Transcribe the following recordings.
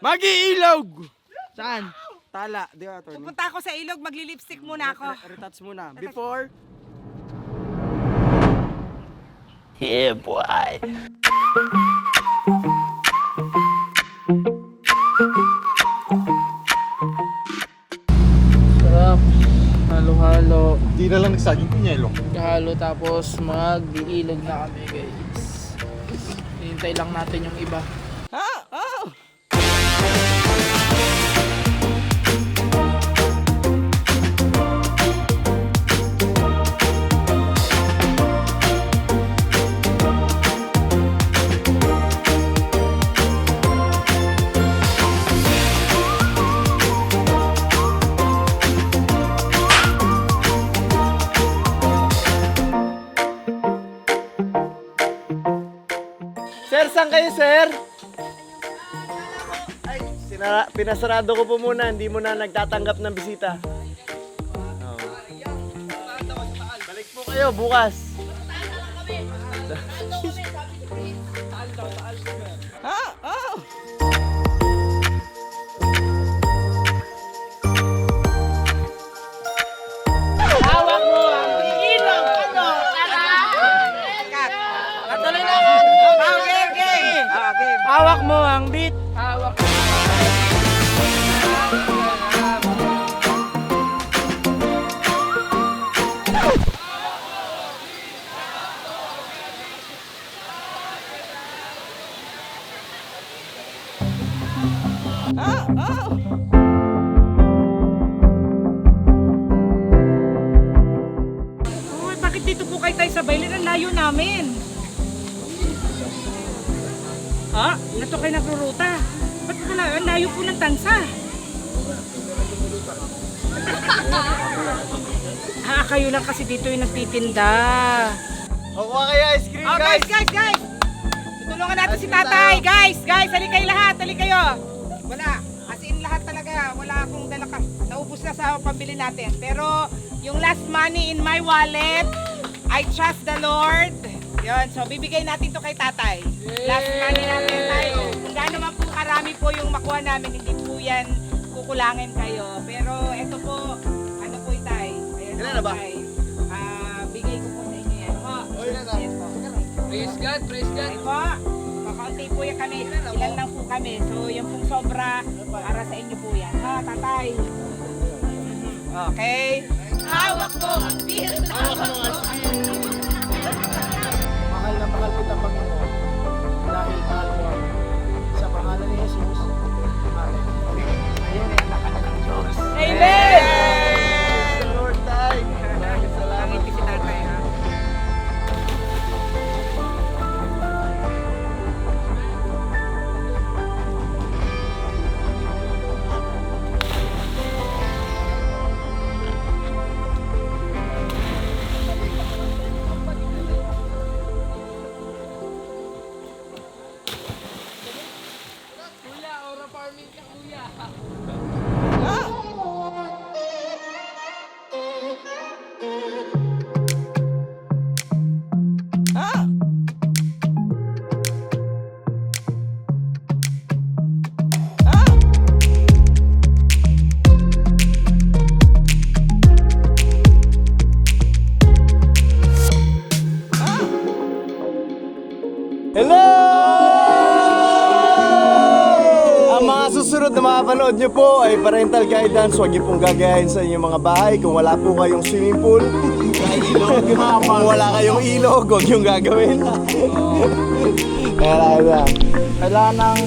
Mag-iilog! Saan? Tala, di ba, attorney? Pupunta ako sa ilog, magli-lipstick muna ako. Retouch muna. Before. Yeah, boy. Sarap. Halo-halo. Di na lang nagsaging pinyelo. Halo tapos mag-iilog na kami guys. Hintay lang natin yung iba. Sir, saan kayo, sir? Ay, pinasarado ko po muna. Hindi mo na nagtatanggap ng bisita. Oh. Balik po kayo bukas. Hawak mo ang ilog! Ano? Natuloy na ako. Game. Game. Hawak mo ang beat! Hawak mo. Uy, bakit dito po kayo tayo sa bailin? Ang layo namin. Nato kayo nagruruta. Ba't ka layo? Ang layo po ng tansa. Kayo lang kasi dito yung nagtitinda. Kukuha kayo ice cream, Oh, guys. guys! Tutulungan natin si tatay. Guys, halika kayo lahat. Halika kayo. Wala. As in lahat talaga. Wala akong dala ka. Naubos na sa pambili natin. Pero yung last money in my wallet, I trust the Lord. Yun. So, bibigay natin to kay tatay. Last money natin tayo. Kung gaano man po karami po yung makuha namin, hindi po yan kukulangin kayo. Pero ito po, ano po itay? Ayan Ilan po, na ba? tay. Bigay ko po sa inyo yan. Yes po. Praise God, praise God. Ay po, kakaunti po yan kami. Ilan lang po kami. So, yung pong sobra, para sa inyo po yan. Ha, tatay? Okay. Hawak mo ang bill. Mahal na mahal kita, Panginoon. Dahil mahal mo ako. Sa pangalan ni Jesus. Amen. Ayun ay anak ka na ng Diyos. Amen! Lord, tay. Maraming salamat. Pangiti si tatay, ha? Kuya, Aura Farming ka, kuya. Hello! Ang mga susunod na mapanood nyo po ay parental guidance. Huwag nyo pong gagayahin sa inyong mga bahay. Kung wala po kayong swimming pool, kung wala kayong ilog, huwag nyo gagawin. Kailangan ng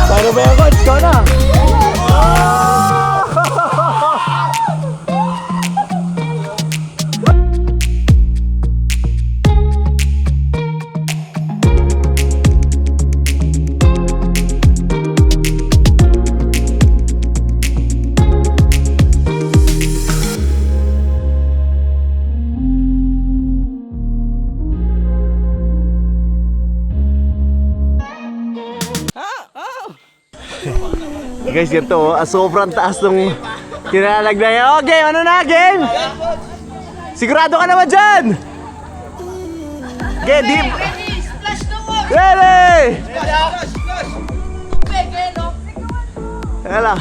Paano ba yung coach? Ikaw na! Guys, ganito oh. Sobrang taas nung kinalagay. Oh, game! Ano na? Game! Sigurado ka naman dyan! Game, deep! Ready! Hala.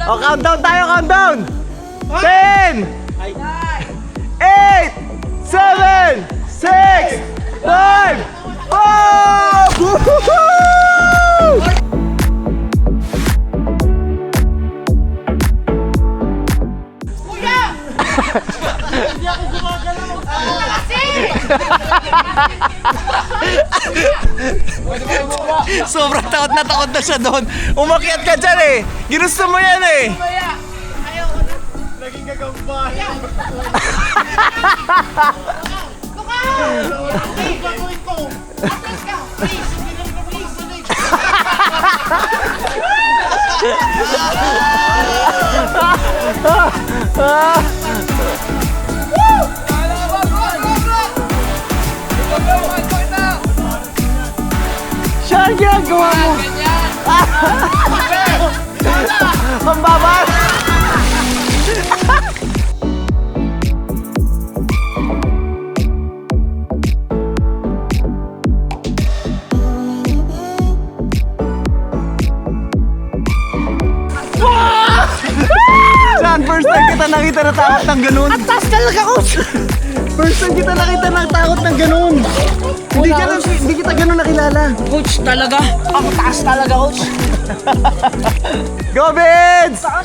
Oh, countdown tayo, countdown! 10! 8! 7! 6! 5! 4! Woohoo! Sobrang takot na siya doon. Umakyat ka dyan eh. Ginusto mo yan eh. Naging gagambay. Gagawin ko. Siya, ginagawa mo. Ang babas. Saan? First time kita nakita na takot ng ganun. At taas talaga, coach. First time kita nakita ng takot ng ganun. Hindi kita ganun nakilala. Coach, talaga? Ang taas talaga, coach. Go, Vince! Ang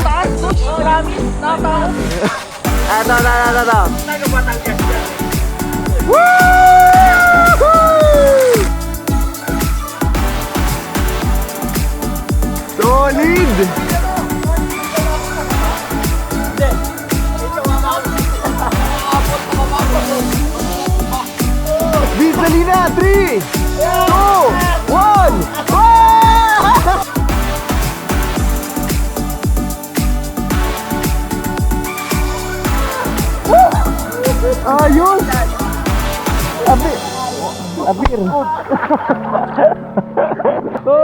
taas, coach. Promise. Nakataas. Ito. Woo! Solid! Vince, dali na! 3, 2, 1! Ayos! Abir! Go!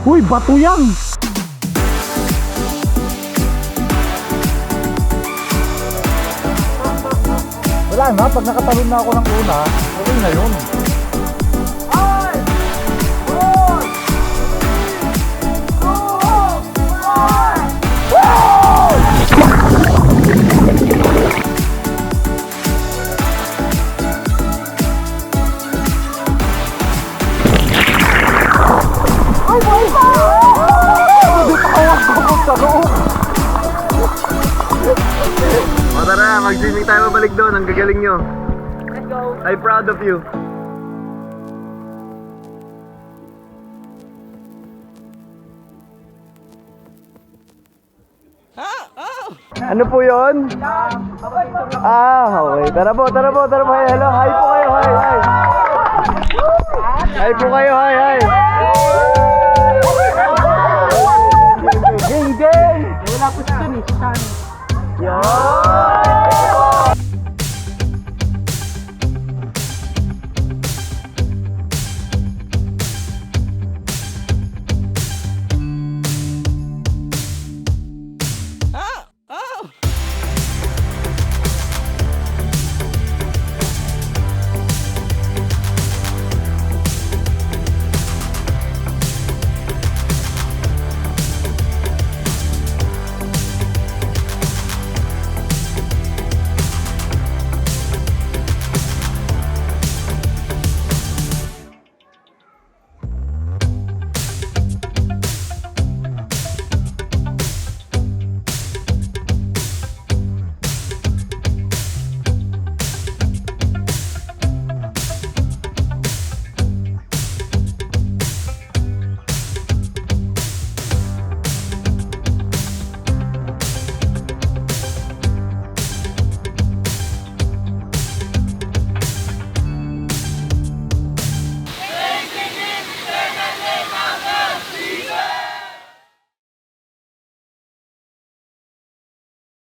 Uy, bato yan! Wala na, pag nakatalon na ako ng una, okay na yun. O tara, mag-swimming tayo babalik doon. Ang gagaling nyo. Let's go. I'm proud of you. Ano po yun? Okay. Tara po. Hello, hi po kayo, hi. Hi po kayo, hi.